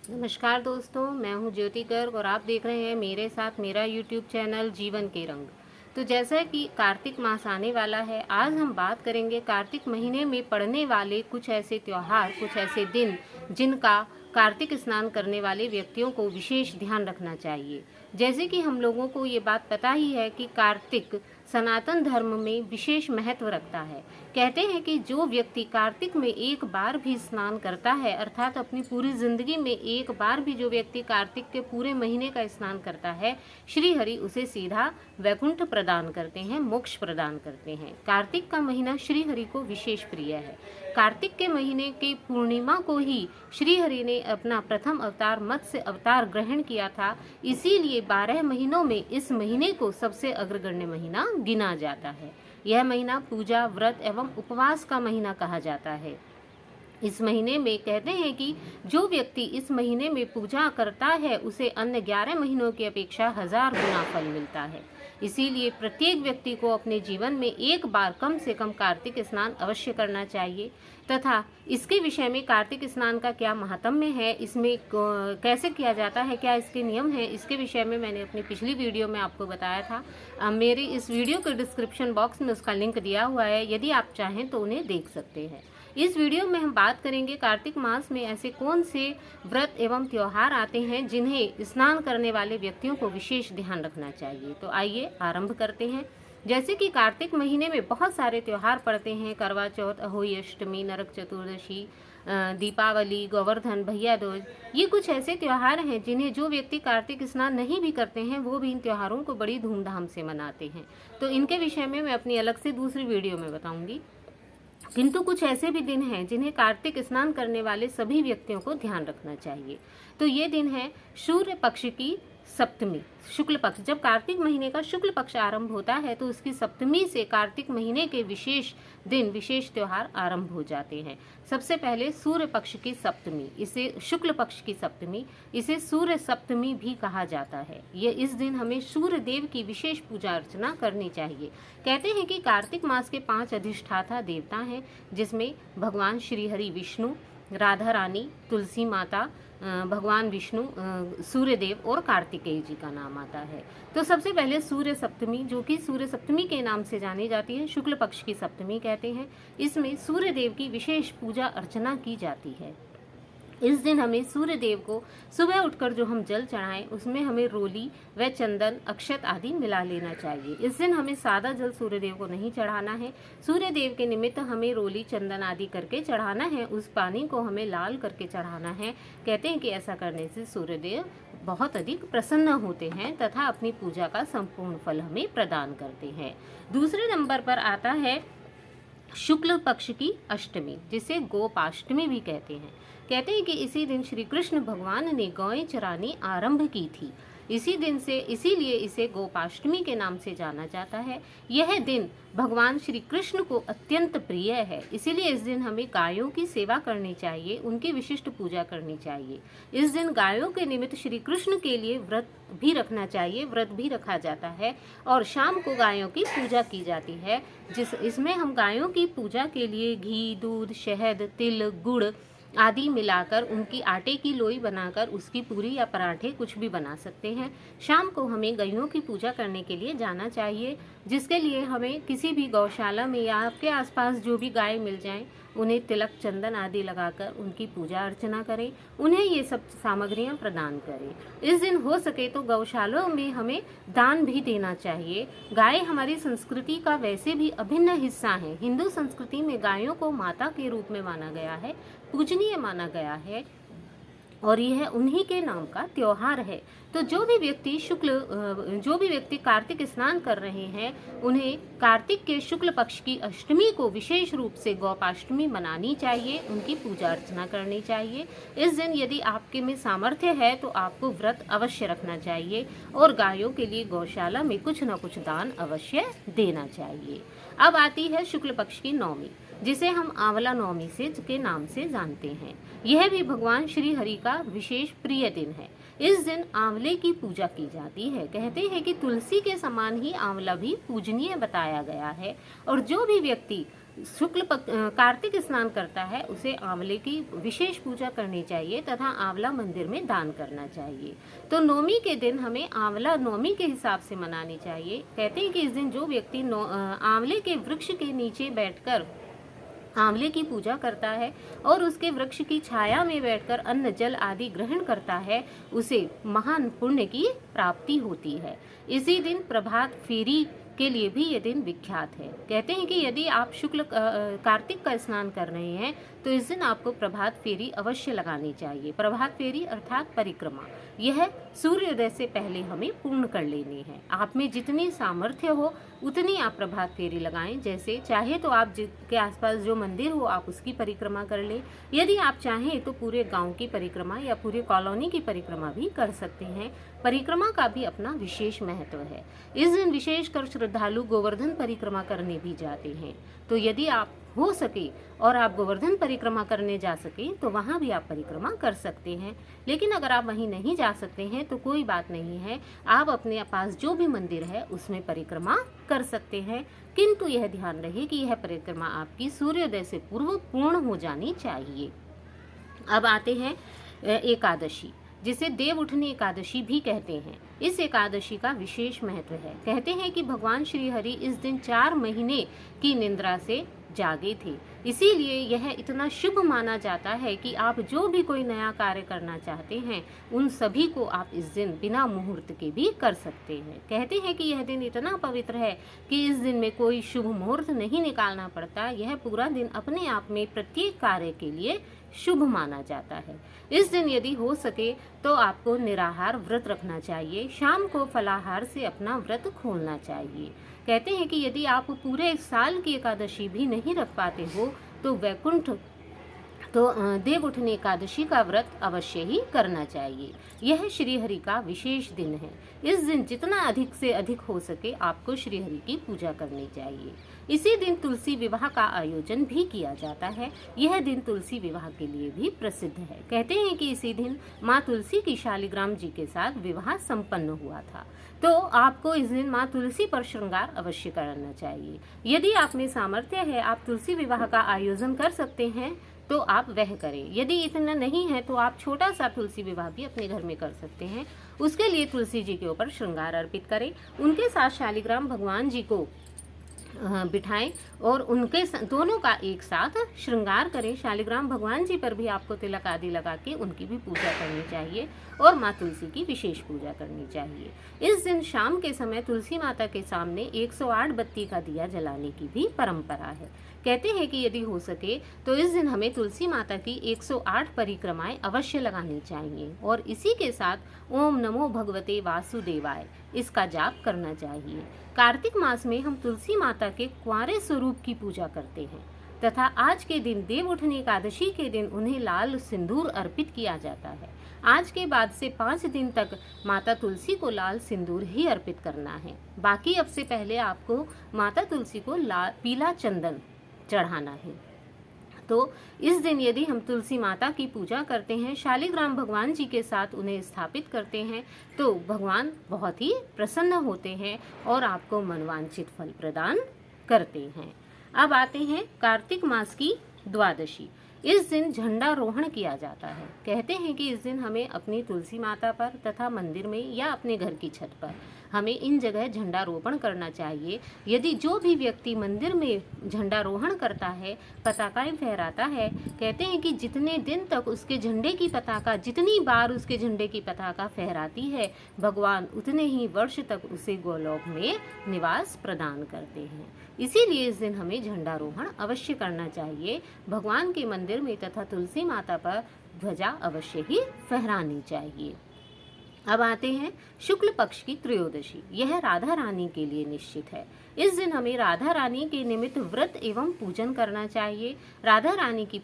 नमस्कार दोस्तों, मैं हूं ज्योति गर्ग और आप देख रहे हैं मेरे साथ मेरा यूट्यूब चैनल जीवन के रंग। तो जैसा कि कार्तिक मास आने वाला है, आज हम बात करेंगे कार्तिक महीने में पड़ने वाले कुछ ऐसे त्योहार, कुछ ऐसे दिन जिनका कार्तिक स्नान करने वाले व्यक्तियों को विशेष ध्यान रखना चाहिए। जैसे कि हम लोगों को ये बात पता ही है कि कार्तिक सनातन धर्म में विशेष महत्व रखता है। कहते हैं कि जो व्यक्ति कार्तिक में एक बार भी स्नान करता है, अर्थात अपनी पूरी जिंदगी में एक बार भी जो व्यक्ति कार्तिक के पूरे महीने का स्नान करता है, श्री हरि उसे सीधा वैकुंठ प्रदान करते हैं, मोक्ष प्रदान करते हैं। कार्तिक का महीना श्री हरि को विशेष प्रिय है। कार्तिक के महीने की पूर्णिमा को ही श्री हरि ने अपना प्रथम अवतार मत्स्य अवतार ग्रहण किया था। इसीलिए 12 महीनों में इस महीने को सबसे अग्रगण्य महीना गिना जाता है। यह महीना पूजा, व्रत एवं उपवास का महीना कहा जाता है। इस महीने में कहते हैं कि जो व्यक्ति इस महीने में पूजा करता है उसे अन्य 11 महीनों की अपेक्षा 1000 गुना फल मिलता है। इसीलिए प्रत्येक व्यक्ति को अपने जीवन में एक बार कम से कम कार्तिक स्नान अवश्य करना चाहिए। तथा इसके विषय में कार्तिक स्नान का क्या महात्म्य है, इसमें कैसे किया जाता है, क्या इसके नियम हैं, इसके विषय में मैंने अपनी पिछली वीडियो में आपको बताया था। मेरी इस वीडियो के डिस्क्रिप्शन बॉक्स में उसका लिंक दिया हुआ है, यदि आप चाहें तो उन्हें देख सकते हैं। इस वीडियो में हम बात करेंगे कार्तिक मास में ऐसे कौन से व्रत एवं त्योहार आते हैं जिन्हें स्नान करने वाले व्यक्तियों को विशेष ध्यान रखना चाहिए। तो आइए आरंभ करते हैं। जैसे कि कार्तिक महीने में बहुत सारे त्योहार पड़ते हैं। करवा चौथ, अहोई अष्टमी, नरक चतुर्दशी, दीपावली, गोवर्धन, भैया दूज, ये कुछ ऐसे त्योहार हैं जिन्हें जो व्यक्ति कार्तिक स्नान नहीं भी करते हैं वो भी इन त्योहारों को बड़ी धूमधाम से मनाते हैं। तो इनके विषय में मैं अपनी अलग से दूसरी वीडियो में बताऊंगी। किंतु कुछ ऐसे भी दिन हैं जिन्हें कार्तिक स्नान करने वाले सभी व्यक्तियों को ध्यान रखना चाहिए। तो ये दिन है सूर्य पक्ष की सप्तमी, शुक्ल पक्ष। जब कार्तिक महीने का शुक्ल पक्ष आरंभ होता है तो उसकी सप्तमी से कार्तिक महीने के विशेष दिन, विशेष त्योहार आरंभ हो जाते हैं। सबसे पहले सूर्य पक्ष की सप्तमी, इसे शुक्ल पक्ष की सप्तमी, इसे सूर्य सप्तमी भी कहा जाता है। ये इस दिन हमें सूर्य देव की विशेष पूजा अर्चना करनी चाहिए। कहते हैं कि कार्तिक मास के 5 अधिष्ठाता देवता हैं, जिसमें भगवान श्री हरि विष्णु, राधा रानी, तुलसी माता, भगवान विष्णु, सूर्यदेव और कार्तिकेय जी का नाम आता है। तो सबसे पहले सूर्य सप्तमी, जो कि सूर्य सप्तमी के नाम से जानी जाती है, शुक्ल पक्ष की सप्तमी कहते हैं। इसमें सूर्यदेव की विशेष पूजा अर्चना की जाती है। इस दिन हमें सूर्य देव को सुबह उठकर जो हम जल चढ़ाएं उसमें हमें रोली व चंदन, अक्षत आदि मिला लेना चाहिए। इस दिन हमें सादा जल सूर्य देव को नहीं चढ़ाना है। सूर्य देव के निमित्त हमें रोली, चंदन आदि करके चढ़ाना है। उस पानी को हमें लाल करके चढ़ाना है। कहते हैं कि ऐसा करने से सूर्य देव बहुत अधिक प्रसन्न होते हैं तथा अपनी पूजा का संपूर्ण फल हमें प्रदान करते हैं। दूसरे नंबर पर आता है शुक्ल पक्ष की अष्टमी, जिसे गोपाष्टमी भी कहते हैं। कहते हैं कि इसी दिन श्री कृष्ण भगवान ने गौएं चरानी आरंभ की थी। इसी दिन से, इसीलिए इसे गोपाष्टमी के नाम से जाना जाता है। यह दिन भगवान श्री कृष्ण को अत्यंत प्रिय है। इसीलिए इस दिन हमें गायों की सेवा करनी चाहिए, उनकी विशिष्ट पूजा करनी चाहिए। इस दिन गायों के निमित्त श्री कृष्ण के लिए व्रत भी रखना चाहिए, व्रत भी रखा जाता है और शाम को गायों की पूजा की जाती है। इसमें हम गायों की पूजा के लिए घी, दूध, शहद, तिल, गुड़ आदि मिलाकर उनकी आटे की लोई बनाकर उसकी पूरी या पराठे कुछ भी बना सकते हैं। शाम को हमें गायों की पूजा करने के लिए जाना चाहिए, जिसके लिए हमें किसी भी गौशाला में या आपके आसपास जो भी गाय मिल जाएं उन्हें तिलक, चंदन आदि लगाकर उनकी पूजा अर्चना करें, उन्हें ये सब सामग्रियां प्रदान करें। इस दिन हो सके तो गौशालाओं में हमें दान भी देना चाहिए। गाय हमारी संस्कृति का वैसे भी अभिन्न हिस्सा है। हिंदू संस्कृति में गायों को माता के रूप में माना गया है, पूजनीय माना गया है और यह उन्हीं के नाम का त्योहार है। तो जो भी व्यक्ति कार्तिक स्नान कर रहे हैं उन्हें कार्तिक के शुक्ल पक्ष की अष्टमी को विशेष रूप से गोपाष्टमी मनानी चाहिए, उनकी पूजा अर्चना करनी चाहिए। इस दिन यदि आपके में सामर्थ्य है तो आपको व्रत अवश्य रखना चाहिए और गायों के लिए गौशाला में कुछ न कुछ दान अवश्य देना चाहिए। अब आती है शुक्ल पक्ष की नौमी, जिसे हम आंवला नवमी के नाम से जानते हैं। यह भी भगवान श्री हरि का विशेष प्रिय दिन है। इस दिन आंवले की पूजा की जाती है। कहते हैं कि तुलसी के समान ही आंवला भी पूजनीय बताया गया है और जो भी व्यक्ति कार्तिक स्नान करता है उसे आंवले की विशेष पूजा करनी चाहिए तथा आंवला मंदिर में दान करना चाहिए। तो नौमी के दिन हमें आंवला नौमी के हिसाब से मनानी चाहिए। कहते हैं कि इस दिन जो व्यक्ति आंवले के वृक्ष के नीचे बैठकर आंवले की पूजा करता है और उसके वृक्ष की छाया में बैठकर अन्न जल आदि ग्रहण करता है, उसे महान पुण्य की प्राप्ति होती है। इसी दिन प्रभात फेरी के लिए भी ये दिन विख्यात है। कहते हैं कि यदि आप कार्तिक का स्नान कर रहे हैं तो इस दिन आपको प्रभात फेरी अवश्य लगानी चाहिए। प्रभात फेरी अर्थात परिक्रमा, यह सूर्योदय से पहले हमें पूर्ण कर लेनी है। आप में जितनी सामर्थ्य हो उतनी आप प्रभात फेरी लगाएं। जैसे चाहे तो आप के आसपास जो मंदिर हो आप उसकी परिक्रमा कर लें। यदि आप चाहें तो पूरे गांव की परिक्रमा या पूरे कॉलोनी की परिक्रमा भी कर सकते हैं। परिक्रमा का भी अपना विशेष महत्व है। इस दिन विशेषकर श्रद्धालु गोवर्धन परिक्रमा करने भी जाते हैं। तो यदि आप हो सके और आप गोवर्धन परिक्रमा करने जा सके तो वहाँ भी आप परिक्रमा कर सकते हैं। लेकिन अगर आप वहीं नहीं जा सकते हैं तो कोई बात नहीं है, आप अपने पास जो भी मंदिर है उसमें परिक्रमा कर सकते हैं। किंतु यह ध्यान रहे कि यह परिक्रमा आपकी सूर्योदय से पूर्व पूर्ण हो जानी चाहिए। अब आते हैं एकादशी, जिसे देव उठनी एकादशी भी कहते हैं। इस एकादशी का विशेष महत्व है। कहते हैं कि भगवान श्री हरि इस दिन 4 महीने की निद्रा से जागे थे, इसीलिए यह इतना शुभ माना जाता है कि आप जो भी कोई नया कार्य करना चाहते हैं उन सभी को आप इस दिन बिना मुहूर्त के भी कर सकते हैं। कहते हैं कि यह दिन इतना पवित्र है कि इस दिन में कोई शुभ मुहूर्त नहीं निकालना पड़ता। यह पूरा दिन अपने आप में प्रत्येक कार्य के लिए शुभ माना जाता है। इस दिन यदि हो सके तो आपको निराहार व्रत रखना चाहिए। शाम को फलाहार से अपना व्रत खोलना चाहिए। कहते हैं कि यदि आप पूरे साल की एकादशी भी नहीं रख पाते हो तो देव उठनी एकादशी का व्रत अवश्य ही करना चाहिए। यह श्री हरि का विशेष दिन है। इस दिन जितना अधिक से अधिक हो सके आपको श्री हरि की पूजा करनी चाहिए। इसी दिन तुलसी विवाह का आयोजन भी किया जाता है। यह दिन तुलसी विवाह के लिए भी प्रसिद्ध है। कहते हैं कि इसी दिन माँ तुलसी की शालिग्राम जी के साथ विवाह संपन्न हुआ था। तो आपको इस दिन माँ तुलसी पर श्रृंगार अवश्य करना चाहिए। यदि आप में सामर्थ्य है, आप तुलसी विवाह का आयोजन कर सकते हैं तो आप वह करें। यदि इतना नहीं है तो आप छोटा सा तुलसी विवाह भी अपने घर में कर सकते हैं। उसके लिए तुलसी जी के ऊपर श्रृंगार अर्पित करें, उनके साथ शालिग्राम भगवान जी को बिठाएं और उनके दोनों का एक साथ श्रृंगार करें। शालिग्राम भगवान जी पर भी आपको तिलक आदि लगा के उनकी भी पूजा करनी चाहिए और माँ तुलसी की विशेष पूजा करनी चाहिए। इस दिन शाम के समय तुलसी माता के सामने 108 बत्ती का दिया जलाने की भी परंपरा है। कहते हैं कि यदि हो सके तो इस दिन हमें तुलसी माता की 108 परिक्रमाएं अवश्य लगानी चाहिए और इसी के साथ ओम नमो भगवते वासुदेवाय इसका जाप करना चाहिए। कार्तिक मास में हम तुलसी माता के कुंवारे स्वरूप की पूजा करते हैं तथा आज के दिन देव उठनी एकादशी के दिन उन्हें लाल सिंदूर अर्पित किया जाता है। आज के बाद से 5 दिन तक माता तुलसी को लाल सिंदूर ही अर्पित करना है। बाकी अब से पहले आपको माता तुलसी को पीला चंदन चढ़ाना है। तो इस दिन यदि हम तुलसी माता की पूजा करते हैं, शालिग्राम भगवान जी के साथ उन्हें स्थापित करते हैं तो भगवान बहुत ही प्रसन्न होते हैं और आपको मनवांछित फल प्रदान करते हैं। अब आते हैं कार्तिक मास की द्वादशी। इस दिन झंडारोहण किया जाता है। कहते हैं कि इस दिन हमें अपनी तुलसी माता पर तथा मंदिर में या अपने घर की छत पर हमें इन जगह झंडारोपण करना चाहिए। यदि जो भी व्यक्ति मंदिर में झंडारोहण करता है, पताकाएं फहराता है, कहते हैं कि जितने दिन तक उसके झंडे की पताका, जितनी बार उसके झंडे की पताका फहराती है, भगवान उतने ही वर्ष तक उसे गोलोक में निवास प्रदान करते हैं। इसीलिए इस दिन हमें झंडारोहण अवश्य करना चाहिए। भगवान के मंदिर में तथा तुलसी माता पर ध्वजा अवश्य ही फहरानी चाहिए। अब आते हैं शुक्ल पक्ष की त्रयोदशी। यह राधा रानी के लिए निश्चित है। इस दिन हमें राधा रानी के निमित्त व्रत एवं पूजन करना चाहिए। राधा रानी की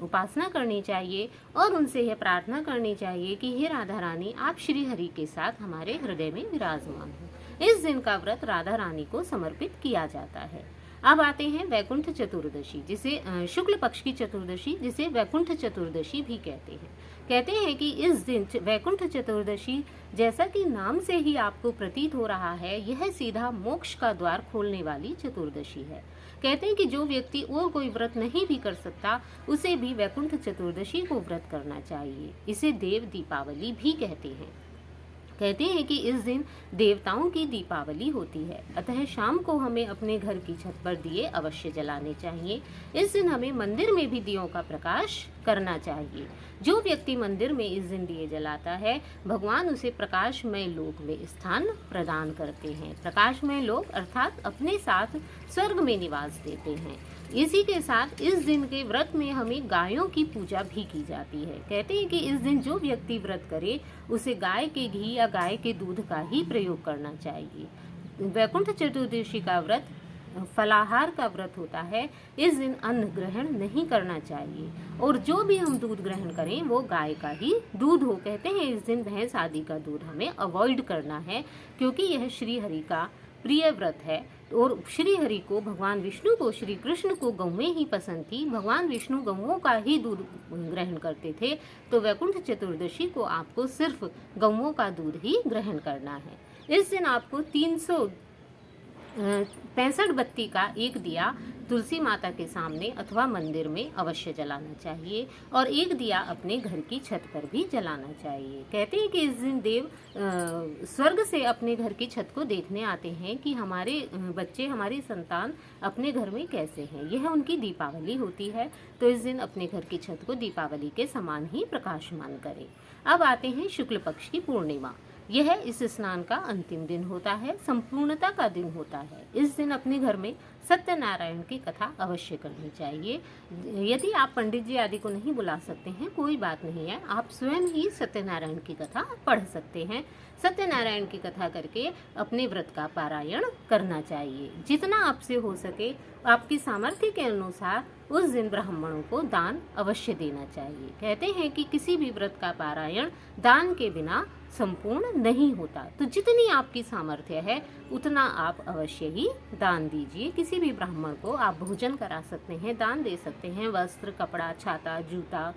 उपासना करनी चाहिए और उनसे यह प्रार्थना करनी चाहिए कि हे राधा रानी, आप श्री हरि के साथ हमारे हृदय में विराजमान हो। इस दिन का व्रत राधा रानी को समर्पित किया जाता है। अब आते हैं वैकुंठ चतुर्दशी, जिसे शुक्ल पक्ष की चतुर्दशी, जिसे वैकुंठ चतुर्दशी भी कहते हैं। कहते हैं कि इस दिन वैकुंठ चतुर्दशी, जैसा कि नाम से ही आपको प्रतीत हो रहा है, यह सीधा मोक्ष का द्वार खोलने वाली चतुर्दशी है। कहते हैं कि जो व्यक्ति और कोई व्रत नहीं भी कर सकता उसे भी वैकुंठ चतुर्दशी को व्रत करना चाहिए। इसे देव दीपावली भी कहते हैं। कहते हैं कि इस दिन देवताओं की दीपावली होती है, अतः शाम को हमें अपने घर की छत पर दिए अवश्य जलाने चाहिए। इस दिन हमें मंदिर में भी दियों का प्रकाश करना चाहिए। जो व्यक्ति मंदिर में इस दिन दिए जलाता है, भगवान उसे प्रकाशमय लोक में स्थान प्रदान करते हैं। प्रकाशमय लोक अर्थात अपने साथ स्वर्ग में निवास देते हैं। इसी के साथ इस दिन के व्रत में हमें गायों की पूजा भी की जाती है। कहते हैं कि इस दिन जो व्यक्ति व्रत करे उसे गाय के घी या गाय के दूध का ही प्रयोग करना चाहिए। वैकुंठ चतुर्दशी का व्रत फलाहार का व्रत होता है। इस दिन अन्न ग्रहण नहीं करना चाहिए और जो भी हम दूध ग्रहण करें वो गाय का ही दूध हो। कहते हैं इस दिन भैंस आदि का दूध हमें अवॉइड करना है, क्योंकि यह श्री हरि का प्रिय व्रत है और श्री हरि को, भगवान विष्णु को, श्री कृष्ण को गौएं ही पसंद थी। भगवान विष्णु गौओं का ही दूध ग्रहण करते थे, तो वैकुंठ चतुर्दशी को आपको सिर्फ गौओं का दूध ही ग्रहण करना है। इस दिन आपको 365 बत्ती का एक दिया तुलसी माता के सामने अथवा मंदिर में अवश्य जलाना चाहिए और एक दिया अपने घर की छत पर भी जलाना चाहिए। कहते हैं कि इस दिन देव स्वर्ग से अपने घर की छत को देखने आते हैं कि हमारे बच्चे, हमारी संतान अपने घर में कैसे हैं। यह उनकी दीपावली होती है, तो इस दिन अपने घर की छत को दीपावली के समान ही प्रकाशमान करें। अब आते हैं शुक्ल पक्ष की पूर्णिमा। यह इस स्नान का अंतिम दिन होता है, संपूर्णता का दिन होता है। इस दिन अपने घर में सत्यनारायण की कथा अवश्य करनी चाहिए। यदि आप पंडित जी आदि को नहीं बुला सकते हैं, कोई बात नहीं है, आप स्वयं ही सत्यनारायण की कथा पढ़ सकते हैं। सत्यनारायण की कथा करके अपने व्रत का पारायण करना चाहिए। जितना आपसे हो सके आपकी सामर्थ्य के अनुसार उस दिन ब्राह्मणों को दान अवश्य देना चाहिए। कहते हैं कि किसी भी व्रत का पारायण दान के बिना संपूर्ण नहीं होता, तो जितनी आपकी सामर्थ्य है उतना आप अवश्य ही दान दीजिए। किसी भी ब्राह्मण को आप भोजन करा सकते हैं, दान दे सकते हैं, वस्त्र, कपड़ा, छाता, जूता,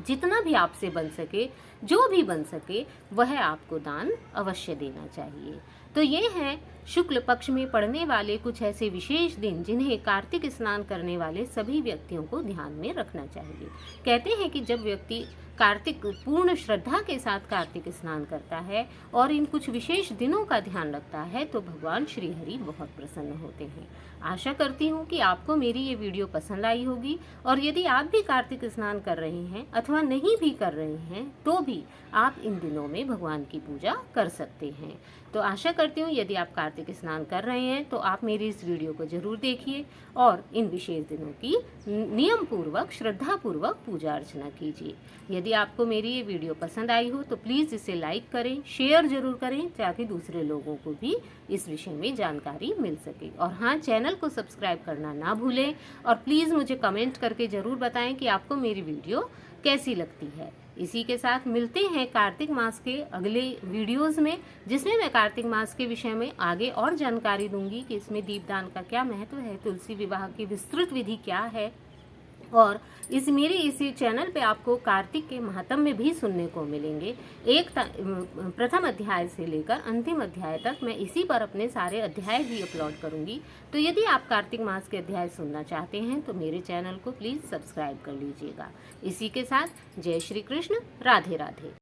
जितना भी आपसे बन सके, जो भी बन सके वह आपको दान अवश्य देना चाहिए। तो ये है शुक्ल पक्ष में पड़ने वाले कुछ ऐसे विशेष दिन जिन्हें कार्तिक स्नान करने वाले सभी व्यक्तियों को ध्यान में रखना चाहिए। कहते हैं कि जब व्यक्ति कार्तिक पूर्ण श्रद्धा के साथ कार्तिक स्नान करता है और इन कुछ विशेष दिनों का ध्यान रखता है तो भगवान श्री हरि बहुत प्रसन्न होते हैं। आशा करती हूँ कि आपको मेरी ये वीडियो पसंद आई होगी और यदि आप भी कार्तिक स्नान कर रहे हैं अथवा नहीं भी कर रहे हैं तो भी आप इन दिनों में भगवान की पूजा कर सकते हैं। तो आशा करती हूँ यदि आप कार्तिक स्नान कर रहे हैं तो आप मेरी इस वीडियो को जरूर देखिए और इन विशेष दिनों की नियम पूर्वक, श्रद्धा पूर्वक पूजा अर्चना कीजिए। यदि आपको मेरी ये वीडियो पसंद आई हो तो प्लीज़ इसे लाइक करें, शेयर जरूर करें ताकि दूसरे लोगों को भी इस विषय में जानकारी मिल सके। और हाँ, चैनल को सब्सक्राइब करना ना भूलें और प्लीज़ मुझे कमेंट करके ज़रूर बताएं कि आपको मेरी वीडियो कैसी लगती है। इसी के साथ मिलते हैं कार्तिक मास के अगले वीडियोस में, जिसमें मैं कार्तिक मास के विषय में आगे और जानकारी दूंगी कि इसमें दीपदान का क्या महत्व है, तुलसी विवाह की विस्तृत विधि क्या है और इसी चैनल पे आपको कार्तिक के महात्म्य भी सुनने को मिलेंगे। प्रथम अध्याय से लेकर अंतिम अध्याय तक मैं इसी पर अपने सारे अध्याय भी अपलोड करूंगी। तो यदि आप कार्तिक मास के अध्याय सुनना चाहते हैं तो मेरे चैनल को प्लीज़ सब्सक्राइब कर लीजिएगा। इसी के साथ जय श्री कृष्ण, राधे राधे।